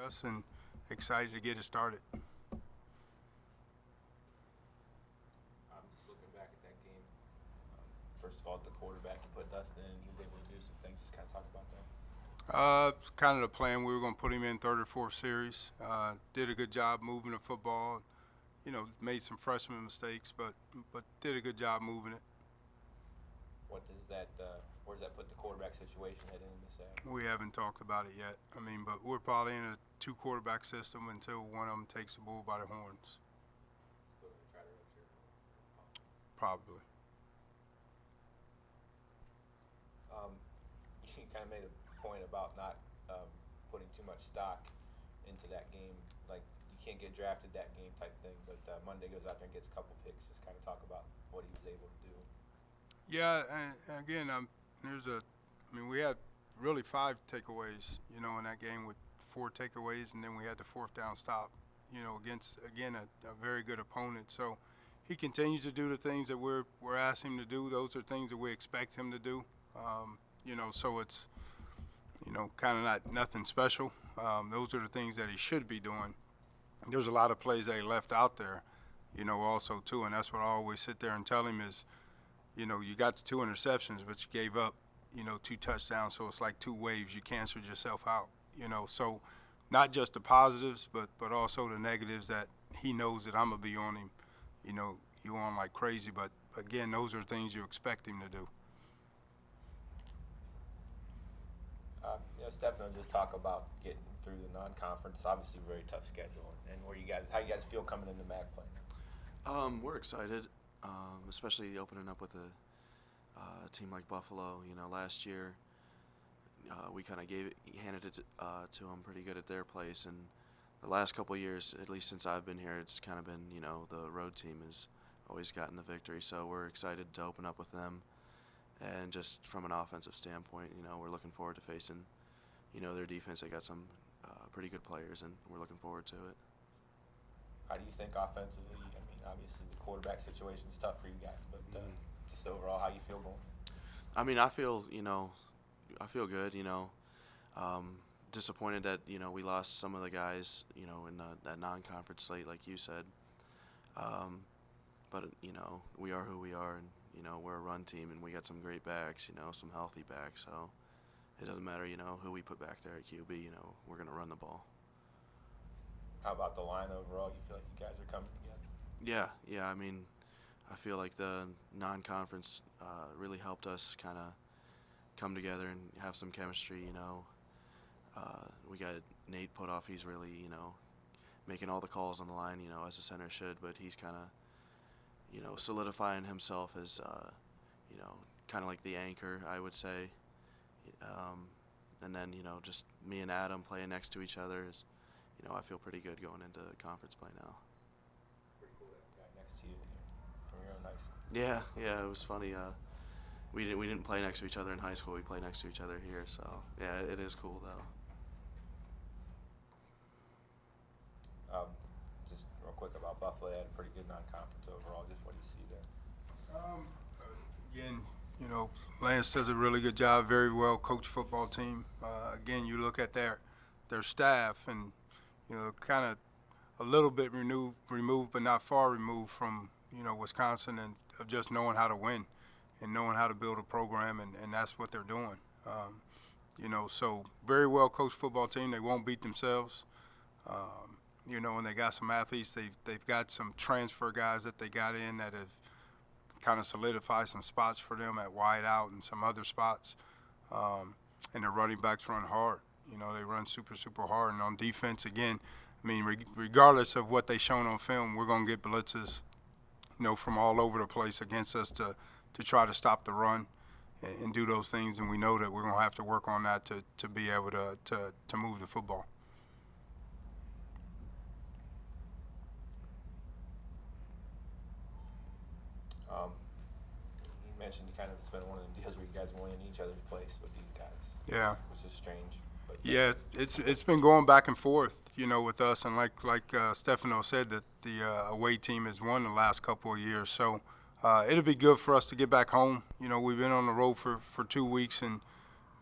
us and excited to get it started. Just looking back at that game, first of all, the quarterback, you put Dustin in, he was able to do some things. Just kind of talk about that. Kind of the plan. We were going to put him in third or fourth series. Did a good job moving the football. You know, made some freshman mistakes, but did a good job moving it. What does that? Where does that put the quarterback situation heading in this area? We haven't talked about it yet. I mean, but we're probably in a two-quarterback system until one of them takes the bull by the horns. Still gonna try to redshirt. Probably. You kind of made a point about not putting too much stock into that game. Like, you can't get drafted that game type thing, but Monday goes out there and gets a couple picks. Just kind of talk about what he was able to do. Yeah, and again, we had really 5 takeaways, you know, in that game with 4 takeaways, and then we had the 4th down stop, you know, against, again, a very good opponent. So he continues to do the things that we're asking him to do. Those are things that we expect him to do. You know, so it's, you know, kind of nothing special. Those are the things that he should be doing. There's a lot of plays that he left out there, you know, also too, and that's what I always sit there and tell him is, you know, you got the 2 interceptions, but you gave up, you know, 2 touchdowns, so it's like 2 waves. You canceled yourself out, you know. So not just the positives, but also the negatives that he knows that I'm going to be on him, you know, you on like crazy. But, again, those are things you expect him to do. You know, Stefano, just talk about getting through the non-conference. Obviously, very tough schedule, and how you guys feel coming into MAC play now? We're excited, especially opening up with a team like Buffalo. You know, last year we kind of handed it to them pretty good at their place, and the last couple of years, at least since I've been here, it's kind of been, you know, the road team has always gotten the victory. So we're excited to open up with them, and just from an offensive standpoint, you know, we're looking forward to facing, you know, their defense. They got some pretty good players, and we're looking forward to it. How do you think offensively? I mean, obviously the quarterback situation is tough for you guys, but just overall, how you feel going? I mean, I feel good, you know. Disappointed that, you know, we lost some of the guys, you know, in that non-conference slate, like you said. But, you know, we are who we are, and, you know, we're a run team, and we got some great backs, you know, some healthy backs. So it doesn't matter, you know, who we put back there at QB, you know, we're going to run the ball. How about the line overall? You feel like you guys are coming together? Yeah. I mean, I feel like the non-conference really helped us kind of come together and have some chemistry, you know. We got Nate Putoff. He's really, you know, making all the calls on the line, you know, as a center should, but he's kind of, you know, solidifying himself as, you know, kind of like the anchor, I would say. And then, you know, just me and Adam playing next to each other is, you know, I feel pretty good going into conference play now. Pretty cool that guy next to you from your own high school. Yeah, it was funny. We didn't play next to each other in high school. We play next to each other here, so yeah, it is cool though. Just real quick about Buffalo, they had a pretty good non-conference overall. Just what do you see there? Again, you know, Lance does a really good job, very well coached football team. Again, you look at their staff and, you know, kind of a little bit removed, but not far removed from, you know, Wisconsin, and of just knowing how to win and knowing how to build a program, and that's what they're doing. You know, so very well coached football team. They won't beat themselves. You know, and they got some athletes. They've got some transfer guys that they got in that have kind of solidified some spots for them at wide out and some other spots. And their running backs run hard. You know, they run super, super hard. And on defense, again, I mean, regardless of what they shown on film, we're going to get blitzes, you know, from all over the place against us to try to stop the run and do those things. And we know that we're going to have to work on that to be able to move the football. You mentioned you kind of spent one of the deals where you guys went in each other's place with these guys. Yeah. Which is strange. But yeah, it's been going back and forth, you know, with us. And like Stefano said, that the away team has won the last couple of years. So it'll be good for us to get back home. You know, we've been on the road for 2 weeks and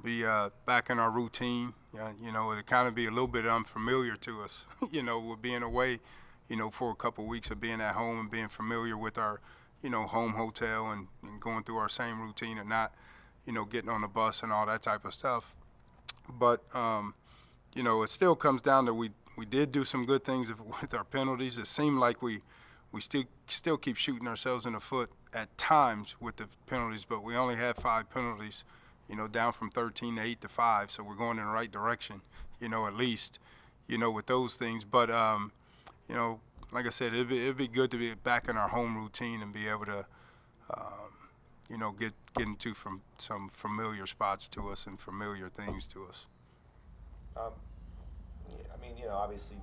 be back in our routine, Yeah, you know, it'd kind of be a little bit unfamiliar to us. You know, with being away, you know, for a couple of weeks of being at home and being familiar with our, you know, home hotel and going through our same routine and not, you know, getting on the bus and all that type of stuff. But you know, it still comes down to we did do some good things with our penalties. It seemed like we still keep shooting ourselves in the foot at times with the penalties, but we only had 5 penalties, you know, down from 13 to 8 to 5. So we're going in the right direction, you know, at least, you know, with those things. But you know, like I said, it'd be good to be back in our home routine and be able to, you know, get into from some familiar spots to us and familiar things to us. Yeah, I mean, you know, obviously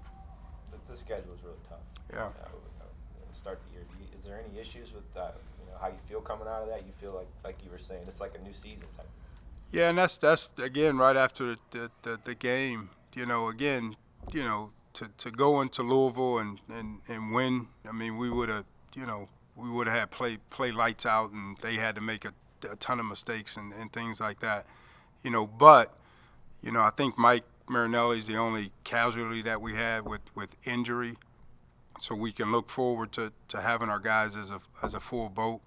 the schedule is really tough. Yeah. To start the year, is there any issues with you know, how you feel coming out of that? You feel like you were saying, it's like a new season type. Yeah, and that's again right after the game. You know, again, you know, to go into Louisville and win. I mean, we would have, you know, we would have had play lights out, and they had to make a ton of mistakes and things like that. You know, but you know, I think Mike Marinelli is the only casualty that we had with injury, so we can look forward to having our guys as a full boat.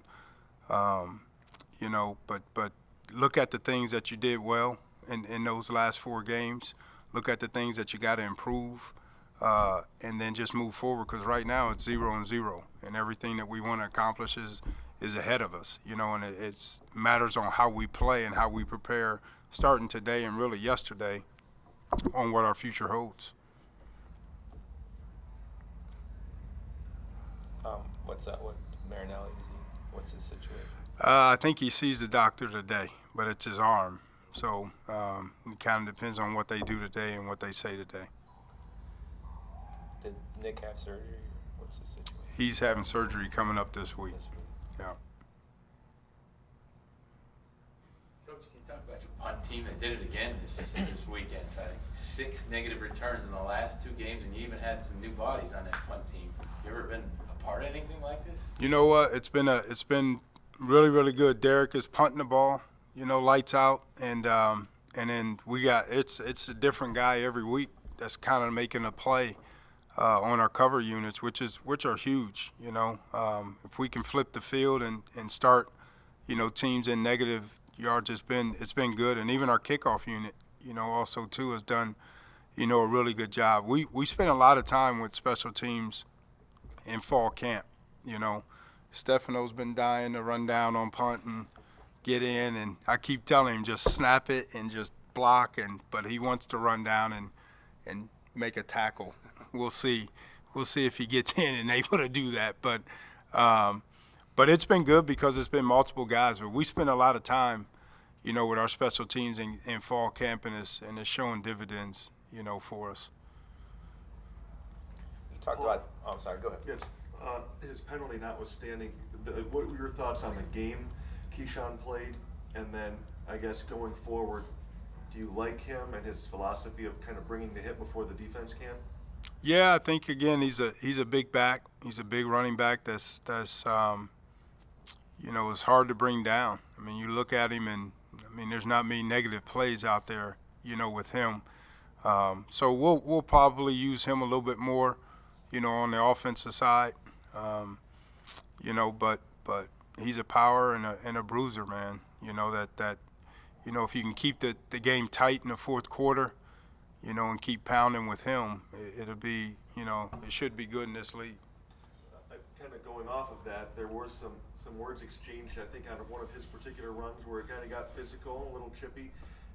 You know, but look at the things that you did well in those last 4 games. Look at the things that you got to improve, and then just move forward. Because right now it's 0-0, and everything that we want to accomplish is ahead of us. You know, and it's matters on how we play and how we prepare, starting today and really yesterday, on what our future holds. What Marinelli is he? What's his situation? I think he sees the doctor today, but it's his arm. So it kind of depends on what they do today and what they say today. Did Nick have surgery? What's his situation? He's having surgery coming up this week. This week? Yeah. Coach, can you talk about your punt team that did it again this weekend? So I think 6 negative returns in the last 2 games, and you even had some new bodies on that punt team. You ever been a part of anything like this? You know what? It's been really, really good. Derek is punting the ball, you know, lights out, and then we got it's a different guy every week that's kind of making a play on our cover units, which are huge. You know, if we can flip the field and start, you know, teams in negative yards, it's been good. And even our kickoff unit, you know, also too has done, you know, a really good job. We spent a lot of time with special teams in fall camp. You know, Stefano's been dying to run down on punt and get in, and I keep telling him just snap it and just block, but he wants to run down and make a tackle. We'll see if he gets in and able to do that. But it's been good because it's been multiple guys. But we spend a lot of time, you know, with our special teams in fall camp, and it's showing dividends, you know, for us. You talked about. Oh, I'm sorry. Go ahead. Yes, his penalty notwithstanding, what were your thoughts on the game Keyshawn played? And then, I guess, going forward, do you like him and his philosophy of kind of bringing the hit before the defense can? Yeah, I think, again, he's a big back. He's a big running back that's you know, is hard to bring down. I mean, you look at him, and, I mean, there's not many negative plays out there, you know, with him. So we'll probably use him a little bit more, you know, on the offensive side. You know, but he's a power and a bruiser, man. You know, that you know, if you can keep the game tight in the fourth quarter, you know, and keep pounding with him, it'll be, you know, it should be good in this league. Kind of going off of that, there were some words exchanged, I think, out of one of his particular runs where it kind of got physical, a little chippy.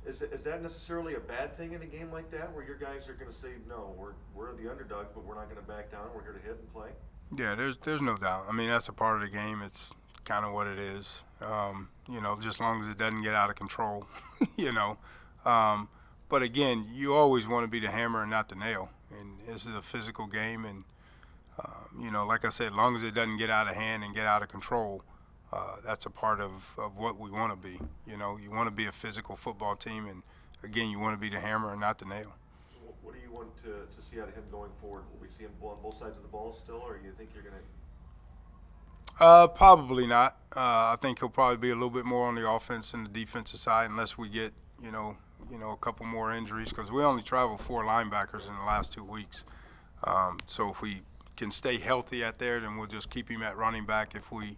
Is that necessarily a bad thing in a game like that, where your guys are going to say, no, we're the underdog, but we're not going to back down, we're here to hit and play? Yeah, there's no doubt. I mean, that's a part of the game. It's kind of what it is. You know, just as long as it doesn't get out of control, you know. But again, you always want to be the hammer and not the nail. And this is a physical game, and you know, like I said, as long as it doesn't get out of hand and get out of control, that's a part of what we want to be. You know, you want to be a physical football team, and again, you want to be the hammer and not the nail. What do you want to see out of him going forward? Will we see him on both sides of the ball still, or do you think you're going to? Probably not. I think he'll probably be a little bit more on the offense and the defensive side, unless we get, you know, a couple more injuries because we only traveled 4 linebackers in the last 2 weeks. So if we can stay healthy at there, then we'll just keep him at running back if we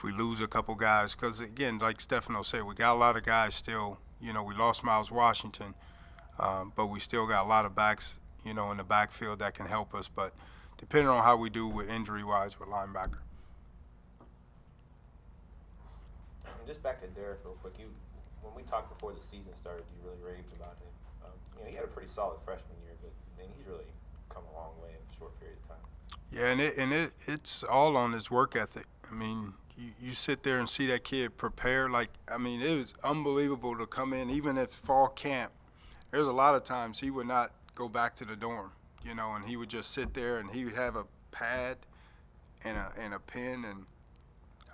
lose a couple guys. Because, again, like Stefano said, we got a lot of guys still. We lost Miles Washington, but we still got a lot of backs, in the backfield that can help us. But depending on how we do with injury-wise with linebacker. Just back to Derek real quick. When we talked before the season started, you really raved about him. He had a pretty solid freshman year, but he's really come a long way in a short period of time. Yeah, it's all on his work ethic. I mean, you sit there and see that kid prepare. It was unbelievable to come in, even at fall camp. There's a lot of times he would not go back to the dorm, and he would just sit there and he would have a pad and a pen, and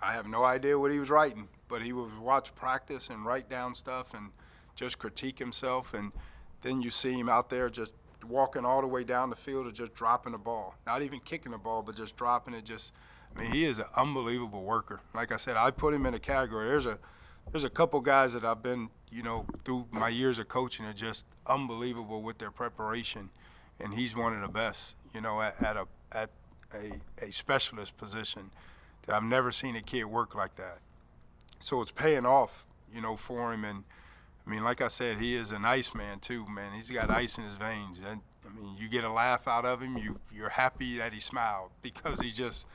I have no idea what he was writing, but he would watch practice and write down stuff and just critique himself. And then you see him out there just walking all the way down the field and just dropping the ball. Not even kicking the ball, but just dropping it. He is an unbelievable worker. Like I said, I put him in a category. There's a couple guys that I've been, through my years of coaching are just unbelievable with their preparation, and he's one of the best, at a specialist position that I've never seen a kid work like that. So it's paying off, for him. And, like I said, he is an ice man too, man. He's got ice in his veins. And, you get a laugh out of him. You're happy that he smiled because he's just,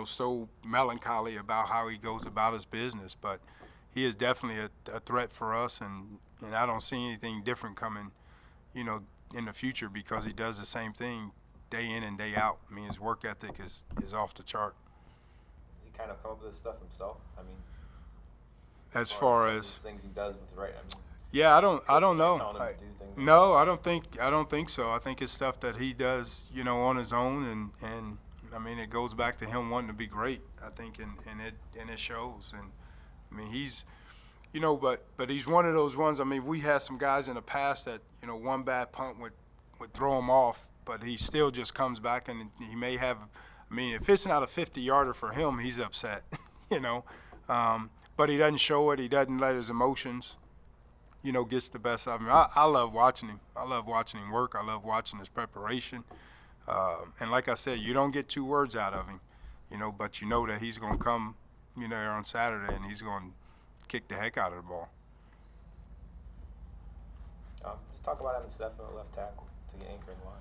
so melancholy about how he goes about his business. But he is definitely a threat for us, and I don't see anything different coming, in the future because he does the same thing day in and day out. His work ethic is off the chart. Does he kind of come up with this stuff himself? As far some of as these things he does with the right. yeah, I don't know. Telling him to do things. No, I don't think so. I think it's stuff that he does, on his own, and it goes back to him wanting to be great. I think, and it shows. And he's, but he's one of those ones. We had some guys in the past that, one bad punt would throw him off, but he still just comes back and he may have. If it's not a 50-yarder for him, he's upset, But he doesn't show it. He doesn't let his emotions, gets the best of him. I love watching him. I love watching him work. I love watching his preparation. And like I said, you don't get 2 words out of him, but you know that he's going to come, there on Saturday and he's going to kick the heck out of the ball. Just talk about having Stefano left tackle to get anchor in line.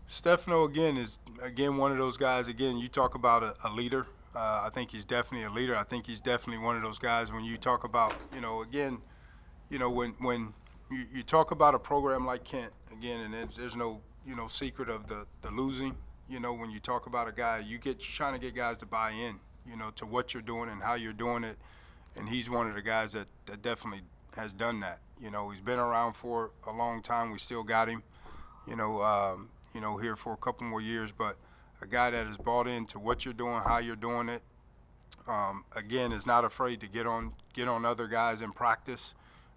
Stefano, is one of those guys. Again, you talk about a leader. I think he's definitely a leader. I think he's definitely one of those guys when you talk about, when you talk about a program like Kent, again, and there's no, secret of the losing, when you talk about a guy, you're trying to get guys to buy in, to what you're doing and how you're doing it. And he's one of the guys that definitely has done that. He's been around for a long time. We still got him, here for a couple more years, but a guy that is bought into what you're doing, how you're doing it. Again, is not afraid to get on other guys in practice.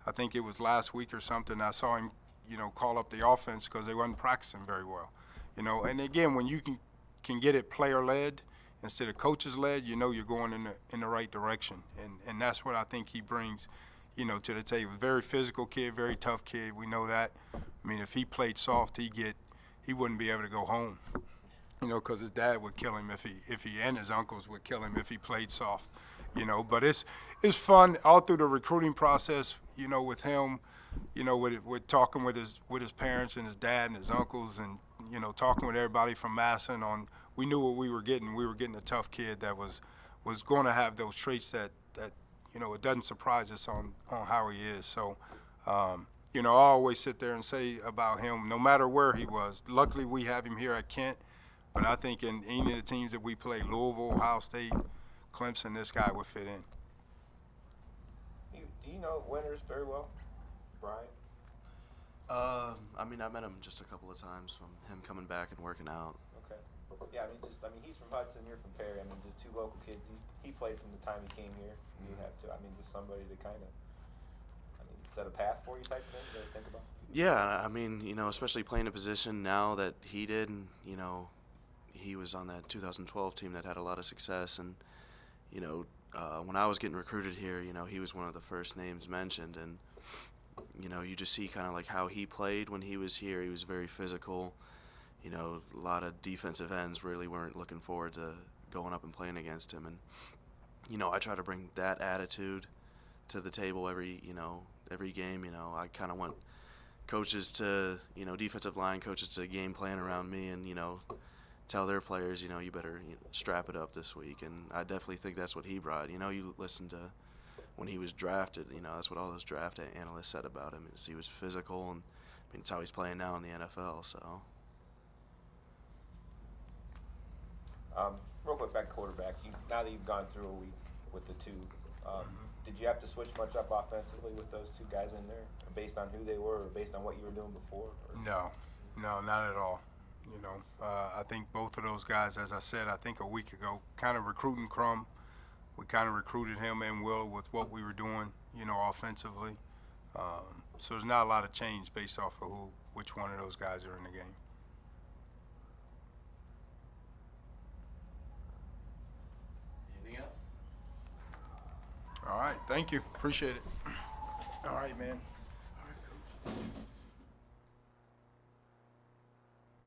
I think it was last week or something. I saw him, call up the offense because they wasn't practicing very well. And again, when you can get it player-led instead of coaches-led, you're going in the right direction. And that's what I think he brings, to the table. Very physical kid, very tough kid. We know that. If he played soft, he wouldn't be able to go home. Because his dad would kill him if he and his uncles would kill him if he played soft, But it's fun all through the recruiting process, with him, with talking with his parents and his dad and his uncles, and talking with everybody from Masson on. We knew what we were getting. We were getting a tough kid that was going to have those traits that it doesn't surprise us on how he is. So. I always sit there and say about him, no matter where he was. Luckily, we have him here at Kent. But I think in any of the teams that we play, Louisville, Ohio State, Clemson, this guy would fit in. Do you know Winters very well, Brian? I met him just a couple of times from him coming back and working out. Okay. Yeah, he's from Hudson, you're from Perry. Just 2 local kids. He played from the time he came here. You have to. Just somebody to kind of, set a path for you type thing to think about. Yeah, especially playing a position now that he did, and, he was on that 2012 team that had a lot of success, and when I was getting recruited here, he was one of the first names mentioned, and you know, you just see kind of like how he played when he was here. He was very physical. You know, a lot of defensive ends really weren't looking forward to going up and playing against him. And, you know, I try to bring that attitude to the table every game. You know, I kind of want coaches to, you know, defensive line coaches to game plan around me and, you know, tell their players, you know, you better strap it up this week. And I definitely think that's what he brought. You know, you listen to when he was drafted, you know, that's what all those draft analysts said about him, is he was physical, and I mean, it's how he's playing now in the NFL. So. Real quick, back to quarterbacks. Now that you've gone through a week with the two, did you have to switch much up offensively with those two guys in there, based on who they were, or based on what you were doing before? Or? No, not at all. You know, I think both of those guys, as I said, I think a week ago, kind of recruiting Crum. We kind of recruited him and Will with what we were doing, you know, offensively. So there's not a lot of change based off of which one of those guys are in the game. Anything else? All right, thank you. Appreciate it. All right, man. All right, Coach.